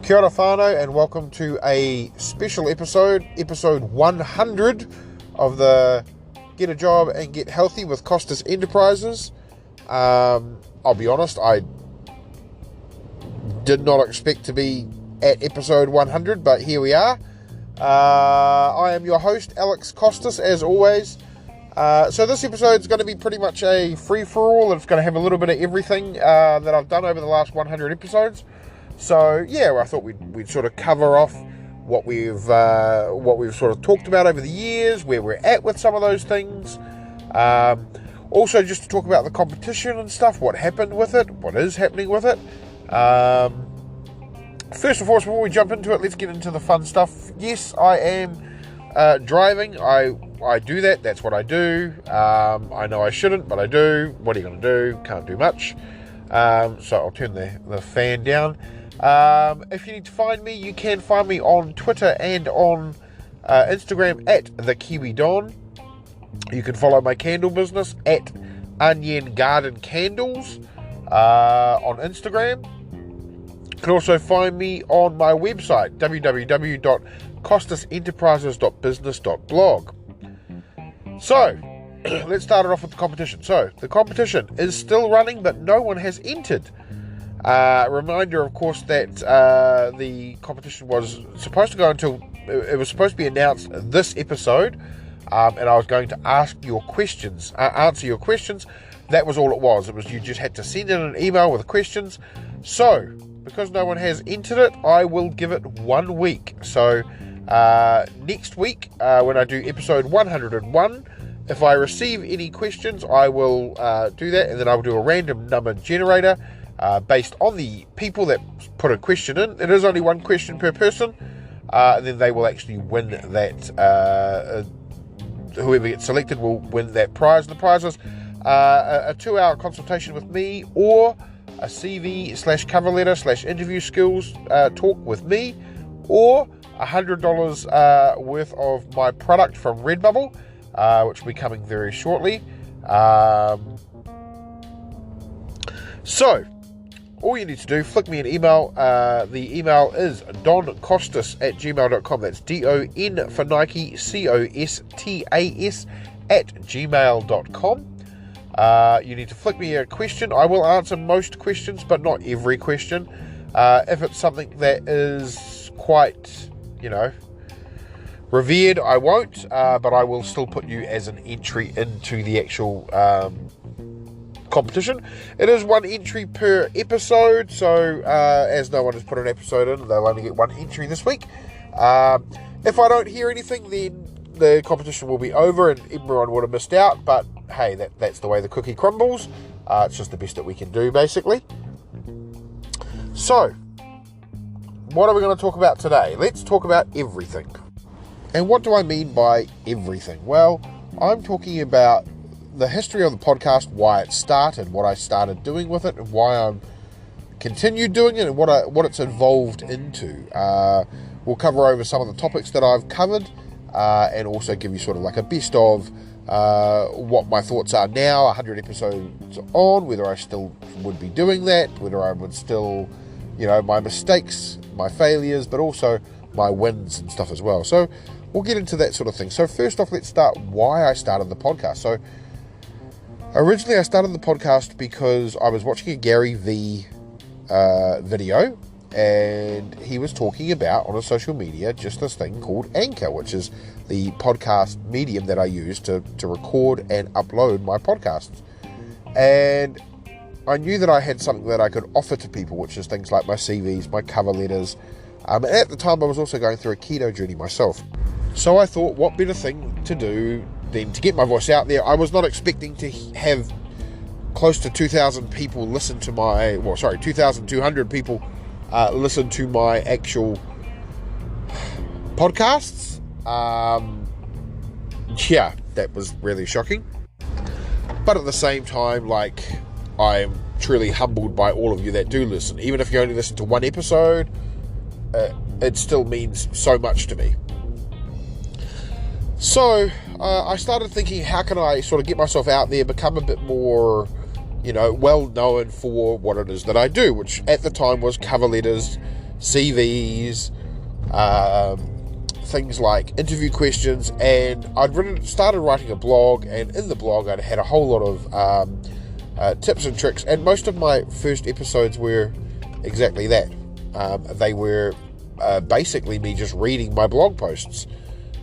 Kia ora whānau, and welcome to a special episode 100 of the Get a Job and Get Healthy with Costas Enterprises. I'll be honest, I did not expect to be at episode 100, but here we are. I am your host, Alex Costas, as always. So this episode is going to be pretty much a free-for-all. It's going to have a little bit of everything that I've done over the last 100 episodes. So yeah, I thought we'd sort of cover off what we've sort of talked about over the years, where we're at with some of those things. Also, just to talk about the competition and stuff, what happened with it, what is happening with it. First and foremost, before we jump into it, let's get into the fun stuff. Yes, I am driving. I do that. That's what I do. I know I shouldn't, but I do. What are you going to do? Can't do much. So I'll turn the fan down. If you need to find me, you can find me on Twitter and on Instagram at the Kiwi Don. You can follow my candle business at Onion Garden Candles on Instagram. You can also find me on my website, www.costasenterprises.business.blog. So, let's start it off with the competition. So, the competition is still running, but no one has entered. Reminder, of course, that the competition was supposed to go until it was supposed to be announced this episode, and I was going to answer your questions. That was all it was. It was you just had to send in an email with the questions. So, because no one has entered it, I will give it 1 week. So, next week, when I do episode 101, if I receive any questions, I will do that, and then I will do a random number generator based on the people that put a question in. It is only one question per person, and then they will actually win that. Whoever gets selected will win that prize. The prize is a 2-hour consultation with me, or a CV/cover letter/ interview skills talk with me, or $100 worth of my product from Redbubble, which will be coming very shortly. So, all you need to do, flick me an email. The email is doncostas@gmail.com. That's DON for Nike, COSTAS @gmail.com. You need to flick me a question. I will answer most questions, but not every question. If it's something that is quite, revered, I won't, but I will still put you as an entry into the actual competition. It is 1 entry per episode, so as no one has put an episode in, they'll only get 1 entry this week. If I don't hear anything, then the competition will be over and everyone would have missed out, but hey, that's the way the cookie crumbles. It's just the best that we can do, basically. So, what are we going to talk about today? Let's talk about everything. And what do I mean by everything? Well, I'm talking about the history of the podcast, why it started, what I started doing with it, and why I'm continued doing it, and what it's evolved into. We'll cover over some of the topics that I've covered, and also give you sort of like a best of what my thoughts are now, 100 episodes on, whether I still would be doing that, whether I would still, my mistakes, my failures, but also my wins and stuff as well. So we'll get into that sort of thing. So first off, let's start why I started the podcast. So originally I started the podcast because I was watching a Gary V video, and he was talking about, on a social media, just this thing called Anchor, which is the podcast medium that I use to record and upload my podcasts. And I knew that I had something that I could offer to people, which is things like my CVs, my cover letters. And at the time, I was also going through a keto journey myself. So I thought, what better thing to do than to get my voice out there. I was not expecting to have close to 2,000 people listen to 2,200 people listen to my actual podcasts. Yeah, that was really shocking. But at the same time, I'm truly humbled by all of you that do listen. Even if you only listen to one episode, it still means so much to me. So I started thinking, how can I sort of get myself out there, become a bit more well known for what it is that I do, which at the time was cover letters, CVs, things like interview questions, and I'd started writing a blog, and in the blog I'd had a whole lot of tips and tricks, and most of my first episodes were exactly that. They were basically me just reading my blog posts,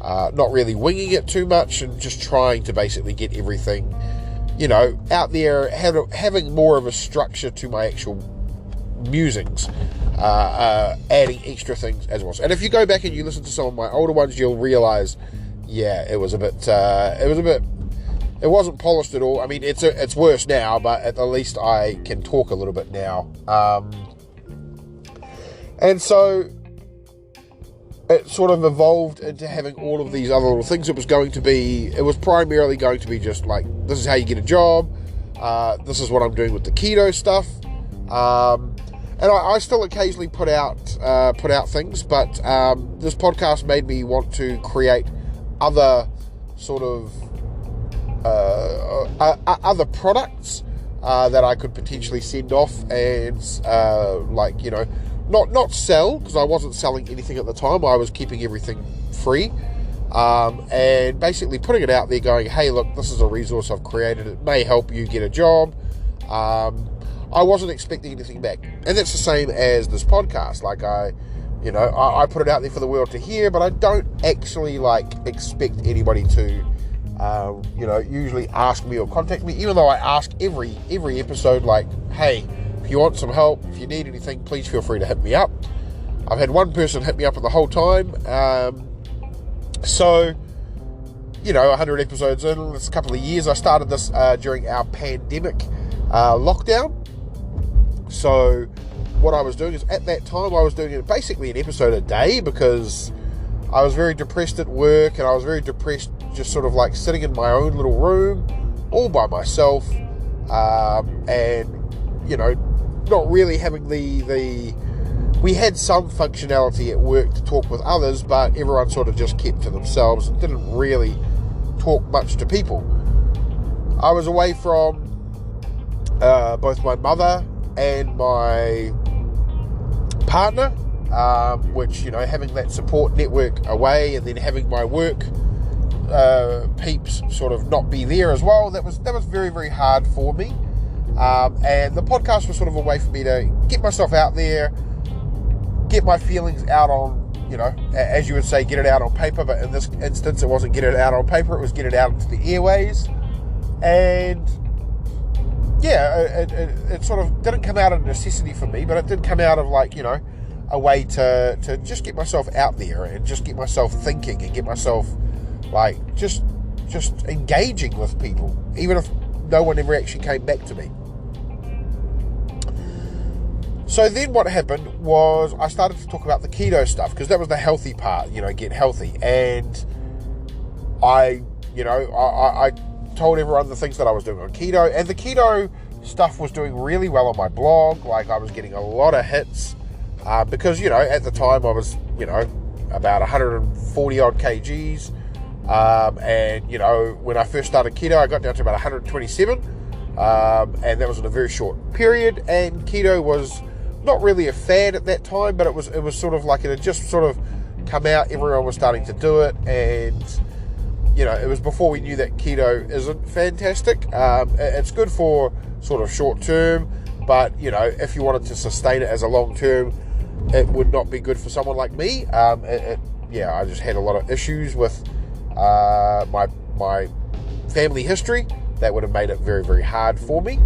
not really winging it too much, and just trying to basically get everything out there, having more of a structure to my actual musings, adding extra things as well. And if you go back and you listen to some of my older ones, you'll realise, it wasn't polished at all. I mean, it's worse now, but at the least I can talk a little bit now. And so it sort of evolved into having all of these other little things. It was primarily going to be just like, this is how you get a job, this is what I'm doing with the keto stuff, and I still occasionally put out things, but this podcast made me want to create other sort of other products that I could potentially send off and not sell, because I wasn't selling anything at the time. I was keeping everything free, and basically putting it out there going, hey, look, this is a resource I've created. It may help you get a job. I wasn't expecting anything back. And that's the same as this podcast. Like I put it out there for the world to hear, but I don't actually expect anybody to, usually ask me or contact me, even though I ask every episode, hey, if you want some help, if you need anything, please feel free to hit me up. I've had one person hit me up the whole time. So 100 episodes in, it's a couple of years. I started this during our pandemic lockdown. So what I was doing is, at that time, I was doing basically an episode a day, because I was very depressed at work, and I was very depressed just sort of sitting in my own little room all by myself, and not really having we had some functionality at work to talk with others, but everyone sort of just kept to themselves and didn't really talk much to people. I was away from both my mother and my partner, which, having that support network away, and then having my work peeps sort of not be there as well, that was very, very hard for me. And the podcast was sort of a way for me to get myself out there, get my feelings out on, as you would say, get it out on paper, but in this instance, it wasn't get it out on paper, it was get it out into the airways. And it sort of didn't come out of necessity for me, but it did come out of a way to just get myself out there and just get myself thinking and get myself just engaging with people, even if no one ever actually came back to me. So then what happened was I started to talk about the keto stuff, because that was the healthy part, get healthy. And I told everyone the things that I was doing on keto, and the keto stuff was doing really well on my blog. I was getting a lot of hits, because, at the time I was, about 140 odd kgs. And, when I first started keto, I got down to about 127, and that was in a very short period. And keto was not really a fad at that time, but it was sort of it had just sort of come out. Everyone was starting to do it, and it was before we knew that keto isn't fantastic. It's good for sort of short term, but if you wanted to sustain it as a long term, it would not be good for someone like me. I just had a lot of issues with my family history that would have made it very, very hard for me.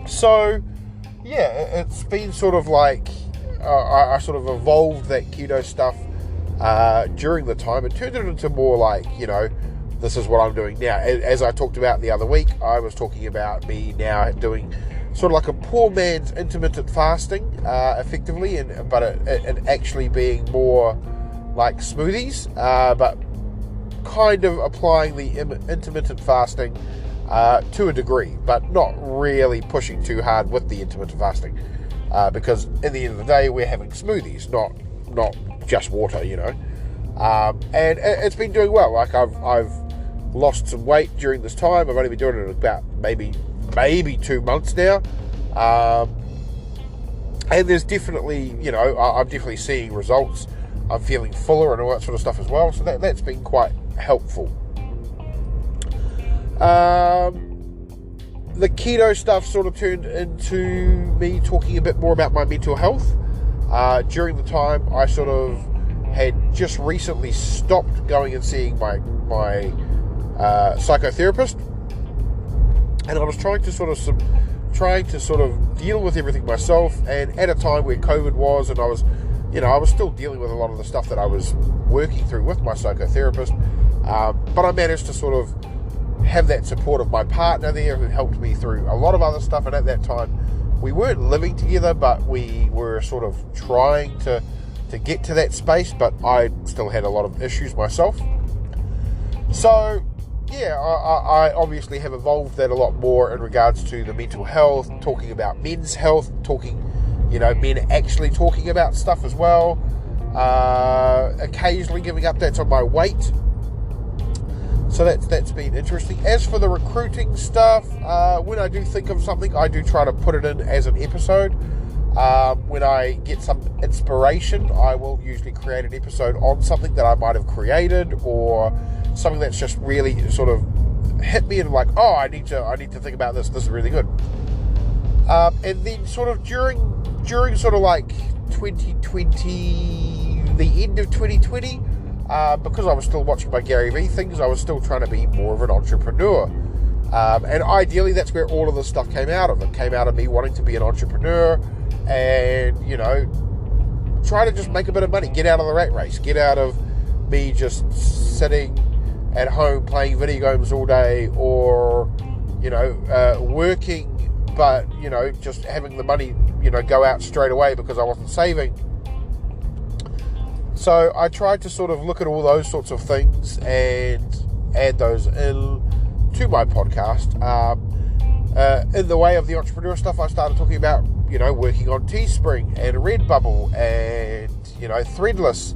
So it's been sort of I sort of evolved that keto stuff during the time and turned it into more this is what I'm doing now. As I talked about the other week, I was talking about me now doing sort of a poor man's intermittent fasting, effectively, but it actually being more like smoothies, but kind of applying the intermittent fasting to a degree, but not really pushing too hard with the intermittent fasting, because in the end of the day, we're having smoothies, not just water, and it's been doing well. I've lost some weight during this time. I've only been doing it about maybe maybe 2 months now. And there's definitely, I'm definitely seeing results. I'm feeling fuller and all that sort of stuff as well. So that's been quite helpful. The keto stuff sort of turned into me talking a bit more about my mental health. During the time, I sort of had just recently stopped going and seeing my psychotherapist, and I was trying to sort of deal with everything myself. And at a time where COVID was, and I was still dealing with a lot of the stuff that I was working through with my psychotherapist, but I managed to sort of have that support of my partner there, who helped me through a lot of other stuff. And at that time, we weren't living together, but we were sort of trying to get to that space, but I still had a lot of issues myself. So yeah, I obviously have evolved that a lot more in regards to the mental health, talking about men's health, men actually talking about stuff as well, occasionally giving updates on my weight. So that's been interesting. As for the recruiting stuff, when I do think of something, I do try to put it in as an episode. When I get some inspiration, I will usually create an episode on something that I might have created, or something that's just really sort of hit me and like, oh, I need to think about this. This is really good. And then sort of during sort of like 2020, the end of 2020, because I was still watching my Gary Vee things, I was still trying to be more of an entrepreneur. And ideally, that's where all of this stuff came out of. It came out of me wanting to be an entrepreneur and, try to just make a bit of money, get out of the rat race, get out of me just sitting at home playing video games all day, or, working, but, just having the money, go out straight away because I wasn't saving. So I tried to sort of look at all those sorts of things and add those in to my podcast. In the way of the entrepreneur stuff, I started talking about, working on Teespring and Redbubble and, Threadless.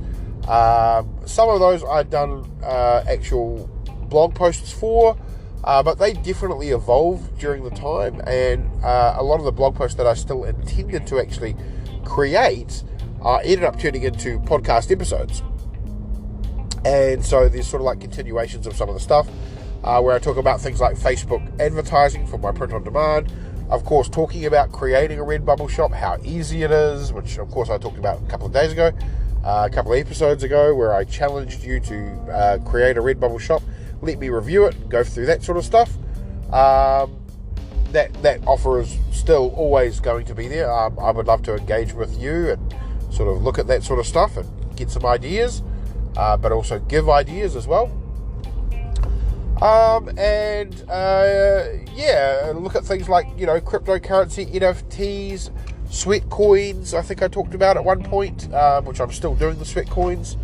Some of those I'd done actual blog posts for, but they definitely evolved during the time. And a lot of the blog posts that I still intended to actually create ended up turning into podcast episodes. And so there's sort of like continuations of some of the stuff where I talk about things like Facebook advertising for my print on demand, of course talking about creating a Redbubble shop, how easy it is, which of course I talked about a couple of days ago, a couple of episodes ago, where I challenged you to create a Redbubble shop, let me review it, go through that sort of stuff. That offer is still always going to be there. I would love to engage with you and sort of look at that sort of stuff and get some ideas, but also give ideas as well. Look at things like, cryptocurrency, NFTs, sweat coins. I think I talked about at one point, which I'm still doing the sweat coins.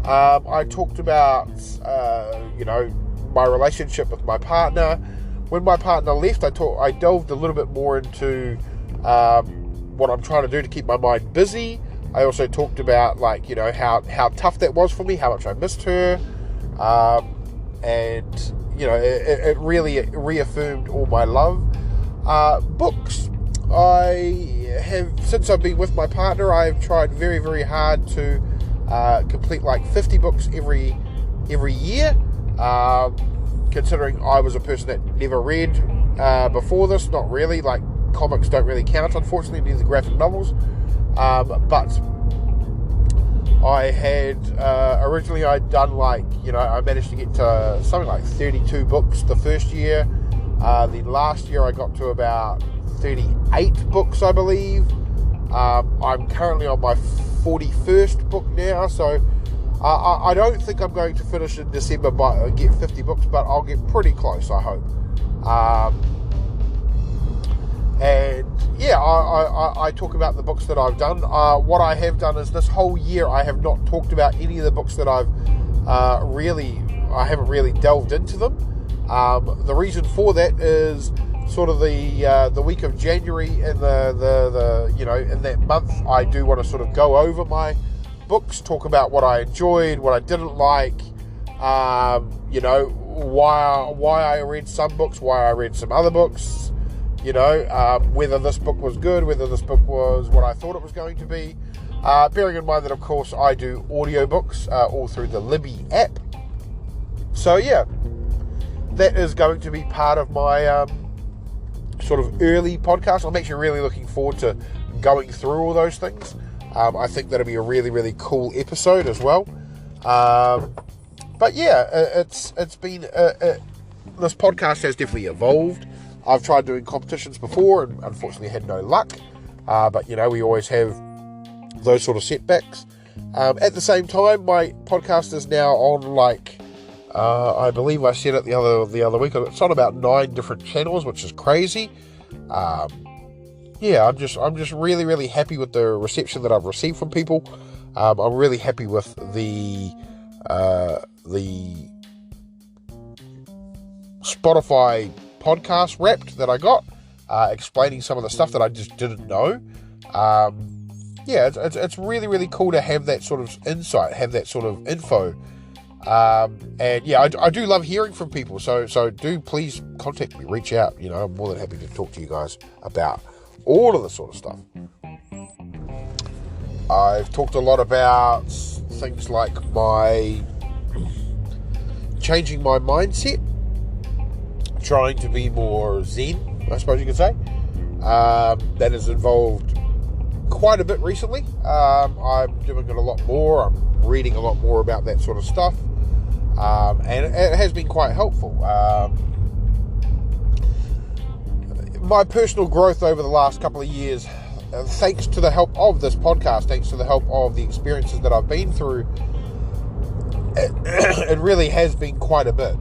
I talked about, my relationship with my partner. When my partner left, I delved a little bit more into what I'm trying to do to keep my mind busy. I also talked about, how tough that was for me, how much I missed her, and it really reaffirmed all my love. Books. I have, since I've been with my partner, I've tried very, very hard to complete 50 books every year. Considering I was a person that never read before this, not really. Comics don't really count, unfortunately, neither graphic novels. But I had originally I'd done I managed to get to something like 32 books the first year. Then last year I got to about 38 books, I believe. I'm currently on my 41st book now, so I don't think I'm going to finish in December by get 50 books, but I'll get pretty close, I hope. I talk about the books that I've done. What I have done is this whole year I have not talked about any of the books that I haven't really delved into them. The reason for that is sort of the week of January and in that month I do want to sort of go over my books, talk about what I enjoyed, what I didn't like, why I read some books, why I read some other books, whether this book was good, whether this book was what I thought it was going to be. Bearing in mind that, of course, I do audiobooks all through the Libby app. So, yeah, that is going to be part of my sort of early podcast. I'm actually really looking forward to going through all those things. I think that'll be a really, really cool episode as well. But yeah, it's been this podcast has definitely evolved. I've tried doing competitions before and unfortunately had no luck. But we always have those sort of setbacks. At the same time, my podcast is now on I believe I said it the other week. It's on about 9 different channels, which is crazy. I'm just really, really happy with the reception that I've received from people. I'm really happy with the Spotify podcast Wrapped that I got, explaining some of the stuff that I just didn't know. It's really, really cool to have that sort of insight, have that sort of info. I do love hearing from people. So do please contact me, reach out. I'm more than happy to talk to you guys about all of this sort of stuff. I've talked a lot about things like changing my mindset, trying to be more zen, I suppose you could say. That has involved quite a bit recently. I'm doing it a lot more. I'm reading a lot more about that sort of stuff. And it has been quite helpful. My personal growth over the last couple of years, thanks to the help of this podcast, thanks to the help of the experiences that I've been through, it really has been quite a bit.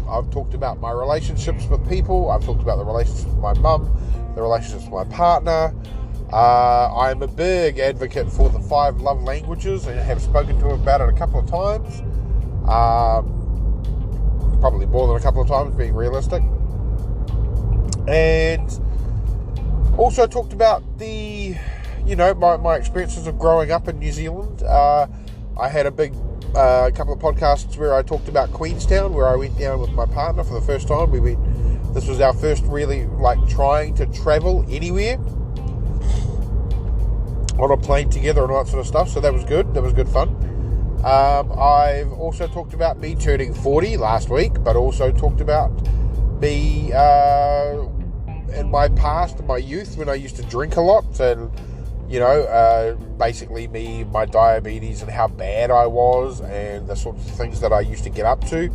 I've talked about my relationships with people. I've talked about the relationships with my mum, the relationships with my partner. I'm a big advocate for the 5 love languages and have spoken to him about it a couple of times. Probably more than a couple of times, being realistic. And also talked about my experiences of growing up in New Zealand. I had a big couple of podcasts where I talked about Queenstown, where I went down with my partner for the first time. This was our first really trying to travel anywhere on a plane together and all that sort of stuff. So that was good. That was good fun. I've also talked about me turning 40 last week, but also talked about me in my past, in my youth, when I used to drink a lot, and basically my diabetes and how bad I was, and the sorts of things that I used to get up to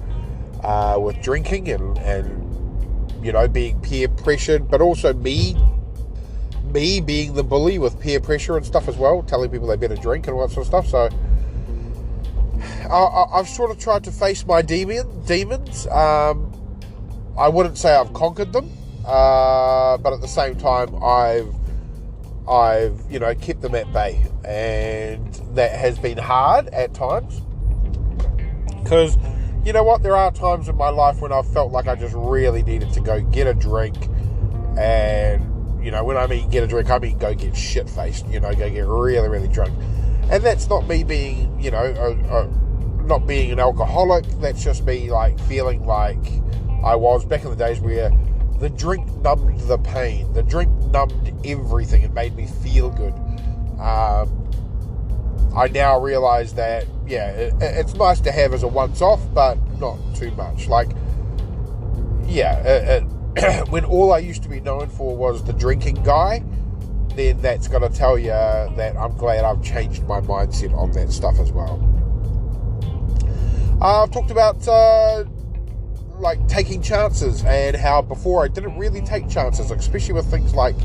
with drinking and being peer pressured, but also me being the bully with peer pressure and stuff as well, telling people they better drink and all that sort of stuff. So I've sort of tried to face my demons. I wouldn't say I've conquered them, but at the same time I've kept them at bay, and that has been hard at times, because there are times in my life when I've felt like I just really needed to go get a drink. And when I mean get a drink, I mean go get shit-faced, go get really, really drunk. And that's not me being, not being an alcoholic. That's just me, feeling like I was back in the days where the drink numbed the pain. The drink numbed everything. It made me feel good. I now realise that, it's nice to have as a once-off, but not too much. When all I used to be known for was the drinking guy, then that's going to tell you that I'm glad I've changed my mindset on that stuff as well. I've talked about taking chances, and how before I didn't really take chances, especially with things like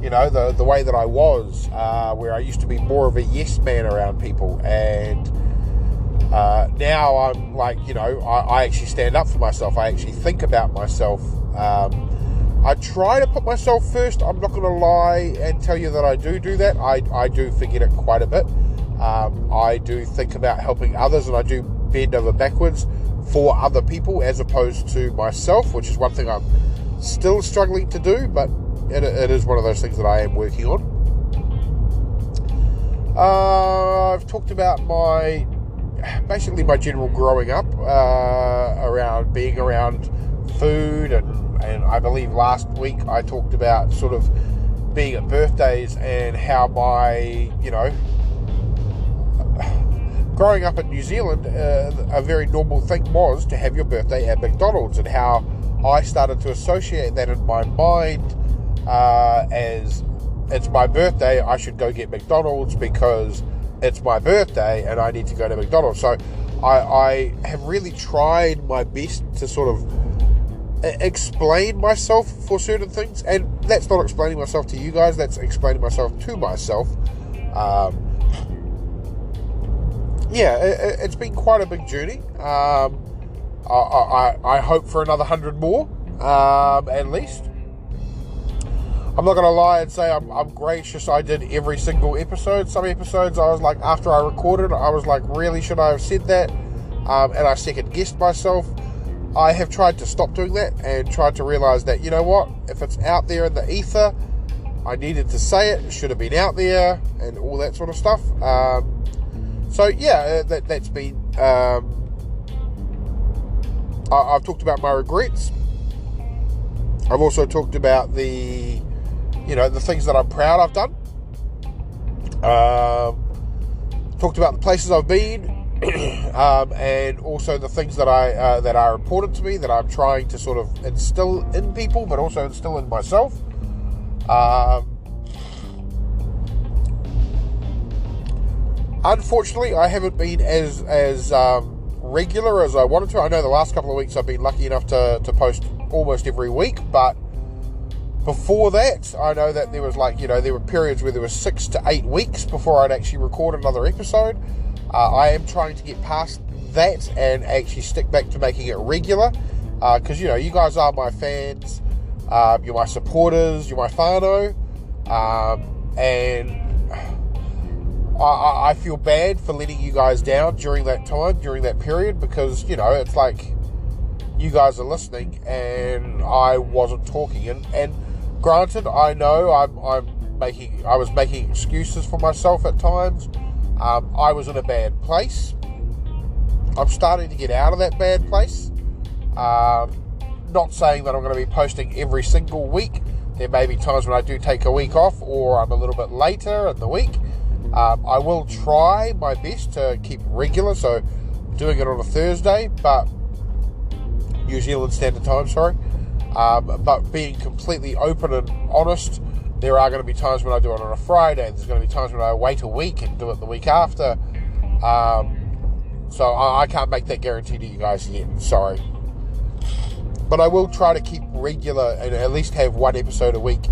the way that I was, where I used to be more of a yes man around people, and now I'm I actually stand up for myself. I actually think about myself. I try to put myself first. I'm not going to lie and tell you that I do that. I do forget it quite a bit. I do think about helping others, and I do bend over backwards for other people as opposed to myself, which is one thing I'm still struggling to do, but it is one of those things that I am working on. I've talked about my general growing up, around being around food, and I believe last week I talked about sort of being at birthdays and how my, growing up in New Zealand, a very normal thing was to have your birthday at McDonald's, and how I started to associate that in my mind as it's my birthday, I should go get McDonald's because it's my birthday and I need to go to McDonald's. So I have really tried my best to sort of explain myself for certain things, and that's not explaining myself to you guys, that's explaining myself to myself. It's been quite a big journey. I hope for another 100 more, at least. I'm not going to lie and say I'm gracious. I did every single episode. Some episodes I was like, after I recorded, I was like, really, should I have said that? And I second guessed myself. I have tried to stop doing that and tried to realise that, you know what, if it's out there in the ether, I needed to say it should have been out there, and all that sort of stuff. That's been... I've talked about my regrets. I've also talked about the things that I'm proud I've done. Talked about the places I've been, and also the things that that are important to me, that I'm trying to sort of instill in people, but also instill in myself. Unfortunately, I haven't been as regular as I wanted to. I know the last couple of weeks I've been lucky enough to post almost every week, but before that, I know that there was there were periods where there were 6 to 8 weeks before I'd actually record another episode. I am trying to get past that and actually stick back to making it regular, because you guys are my fans, you're my supporters, you're my whānau, and I feel bad for letting you guys down during that time, during that period, because it's like you guys are listening and I wasn't talking, and granted, I know I was making excuses for myself at times. I was in a bad place. I'm starting to get out of that bad place. Not saying that I'm going to be posting every single week. There may be times when I do take a week off, or I'm a little bit later in the week. I will try my best to keep regular, so doing it on a Thursday, but New Zealand Standard Time, sorry. But being completely open and honest, there are going to be times when I do it on a Friday. There's going to be times when I wait a week and do it the week after. So I can't make that guarantee to you guys yet. Sorry. But I will try to keep regular and at least have one episode a week,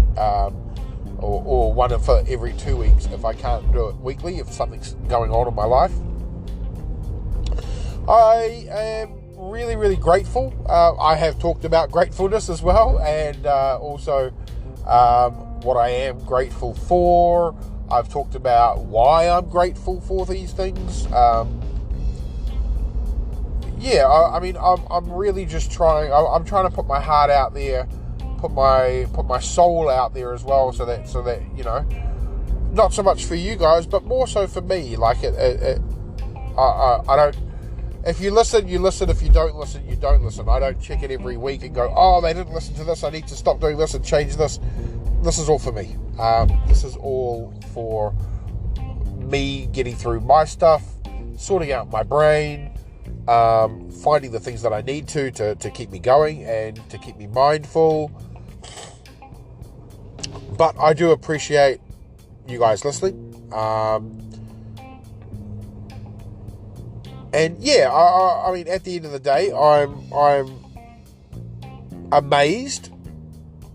or one for every 2 weeks if I can't do it weekly, if something's going on in my life. I am really, really grateful. I have talked about gratefulness as well, and also what I am grateful for. I've talked about why I'm grateful for these things. I'm really just trying. I'm trying to put my heart out there, put my soul out there as well, so that not so much for you guys, but more so for me. Like I don't. If you listen, you listen. If you don't listen, you don't listen. I don't check it every week and go, oh, they didn't listen to this, I need to stop doing this and change this. This is all for me. This is all for me getting through my stuff, sorting out my brain, finding the things that I need to keep me going and to keep me mindful. But I do appreciate you guys listening. And yeah, I mean, at the end of the day, I'm amazed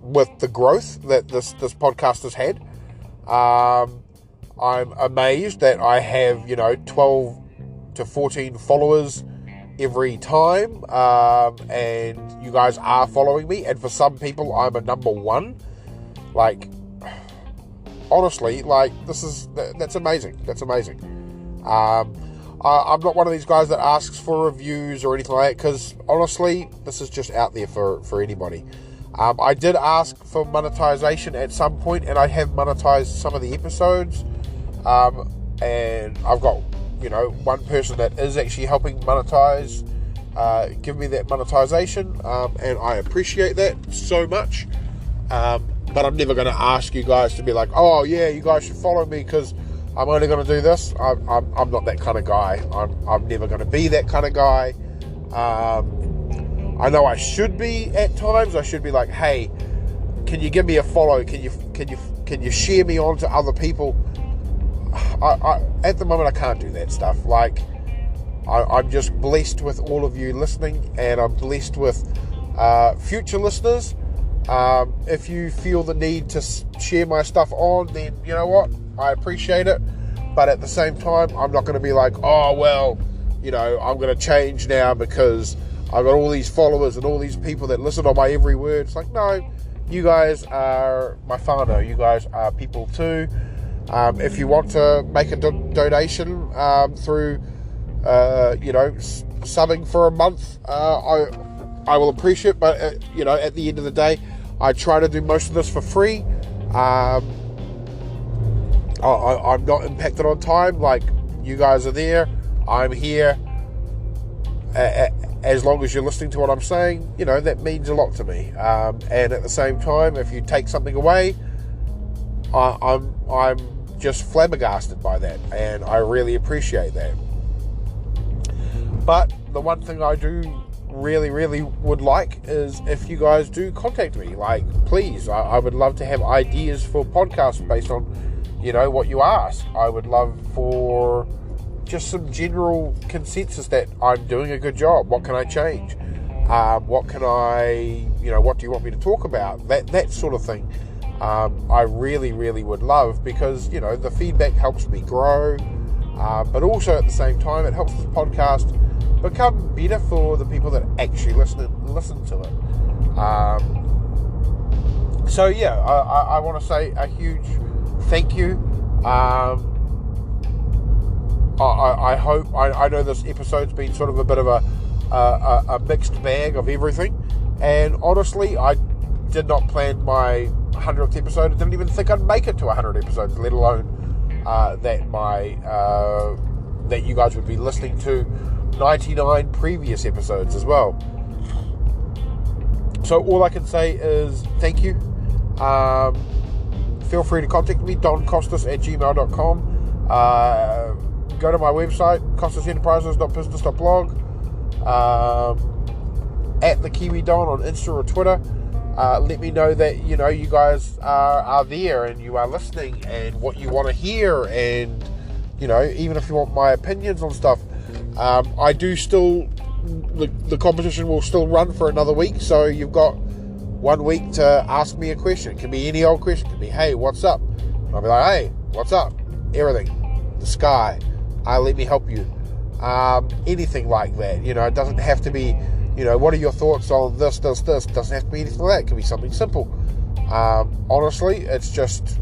with the growth that this podcast has had. I'm amazed that I have 12 to 14 followers every time, and you guys are following me. And for some people, I'm a number one. Like, honestly, like that's amazing. That's amazing. I'm not one of these guys that asks for reviews or anything like that, because honestly, this is just out there for anybody. I did ask for monetization at some point, and I have monetized some of the episodes. And I've got, one person that is actually helping monetize give me that monetization, and I appreciate that so much. But I'm never going to ask you guys to be like, oh yeah, you guys should follow me because I'm only going to do this. I'm not that kind of guy. I'm never going to be that kind of guy. I know I should be at times. I should be like, hey, can you give me a follow? Can you share me on to other people? I at the moment I can't do that stuff. Like, I'm just blessed with all of you listening, and I'm blessed with future listeners. If you feel the need to share my stuff on, then you know what, I appreciate it. But at the same time, I'm not going to be like, oh well, you know, I'm going to change now because I've got all these followers and all these people that listen on my every word. It's like, no, you guys are my whānau. You guys are people too. If you want to make a donation through, subbing for a month, I will appreciate it. But at the end of the day, I try to do most of this for free. I'm not impacted on time. Like, you guys are there, I'm here. As long as you're listening to what I'm saying, that means a lot to me. And at the same time, if you take something away, I'm just flabbergasted by that, and I really appreciate that. But the one thing I do really, really would like is if you guys do contact me. Like, please, I would love to have ideas for podcasts based on, what you ask. I would love for just some general consensus that I'm doing a good job. What can I change? What can I, what do you want me to talk about? That sort of thing. I really, really would love, because, the feedback helps me grow. But also at the same time, it helps this podcast become better for the people that actually listen to it. I want to say a huge thank you. I hope, I know this episode's been sort of a bit of a mixed bag of everything, and honestly, I did not plan my 100th episode. I didn't even think I'd make it to 100 episodes, let alone that you guys would be listening to 99 previous episodes as well. So all I can say is thank you. Feel free to contact me, doncostas@gmail.com. Go to my website, costasenterprises.business.blog, at the Kiwi Don on Insta or Twitter. Let me know that you guys are there and you are listening, and what you want to hear, and even if you want my opinions on stuff. I do still, the competition will still run for another week, so you've got 1 week to ask me a question. It can be any old question. It can be, hey, what's up? And I'll be like, hey, what's up? Everything. The sky. Let me help you. Anything like that. It doesn't have to be, what are your thoughts on this? Doesn't have to be anything like that. It can be something simple. Honestly, it's just,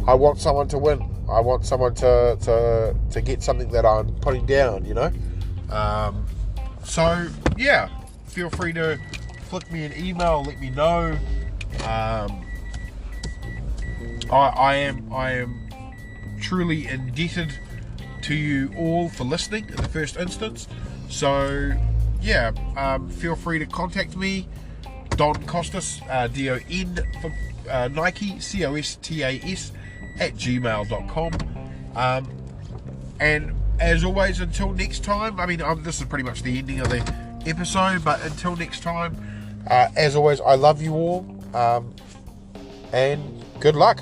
I want someone to win. I want someone to get something that I'm putting down, So, yeah, feel free to flick me an email, let me know. I am truly indebted to you all for listening in the first instance. So, yeah, feel free to contact me, Don Costas, DON for Nike, COSTAS, @gmail.com. And as always, until next time, this is pretty much the ending of the episode, but until next time, as always, I love you all, and good luck.